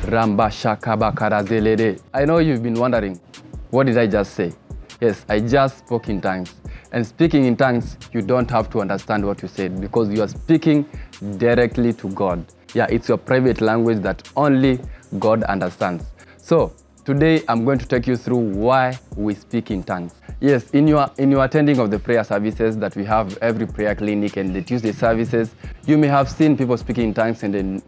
Ramba Shakaba Karazelede. I know you've been wondering, what did I just say? Yes, I just spoke in tongues. And speaking in tongues, you don't have to understand what you said because you are speaking directly to God. Yeah, it's your private language that only God understands. So today I'm going to take you through why we speak in tongues. Yes, in your attending of the prayer services that we have every prayer clinic and the Tuesday services, you may have seen people speaking in tongues and then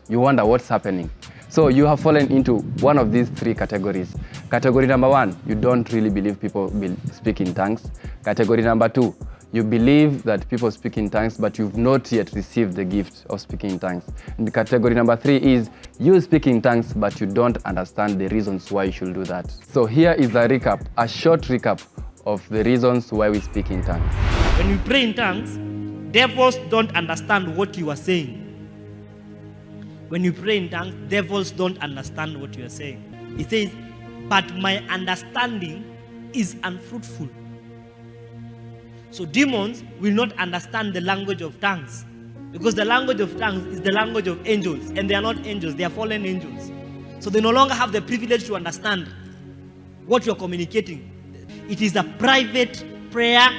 you wonder what's happening. So you have fallen into one of these three categories. Category number one, you don't really believe people speak in tongues. Category number two, you believe that people speak in tongues, but you've not yet received the gift of speaking in tongues. And category number three is you speak in tongues, but you don't understand the reasons why you should do that. So here is a short recap of the reasons why we speak in tongues. When we pray in tongues, devils don't understand what you are saying. When you pray in tongues, devils don't understand what you are saying. It says, but my understanding is unfruitful. So demons will not understand the language of tongues because the language of tongues is the language of angels, and they are not angels, they are fallen angels. So they no longer have the privilege to understand what you are communicating. It is a private prayer,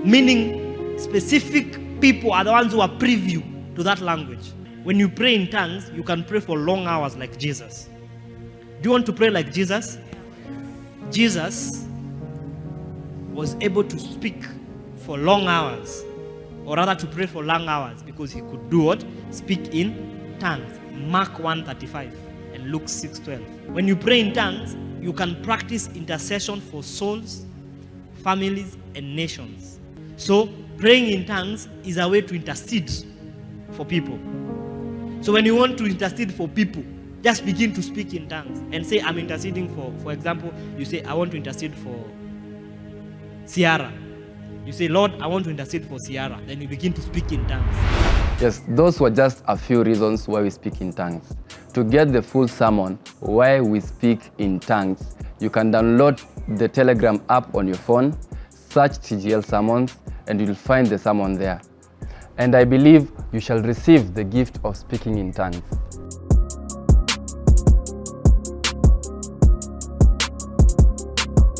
meaning specific people are the ones who are privy to that language. When you pray in tongues, you can pray for long hours like Jesus. Do you want to pray like Jesus? Jesus was able to speak for long hours, or rather to pray for long hours, because he could do what? Speak in tongues. Mark 1:35 and Luke 6:12. When you pray in tongues, you can practice intercession for souls, families, and nations. So praying in tongues is a way to intercede for people. So when you want to intercede for people, just begin to speak in tongues and say, I'm interceding for example, you say, I want to intercede for Ciara. You say, Lord, I want to intercede for Ciara. Then you begin to speak in tongues. Yes, those were just a few reasons why we speak in tongues. To get the full sermon, why we speak in tongues, you can download the Telegram app on your phone, search TGL Sermons, and you'll find the sermon there. And I believe you shall receive the gift of speaking in tongues.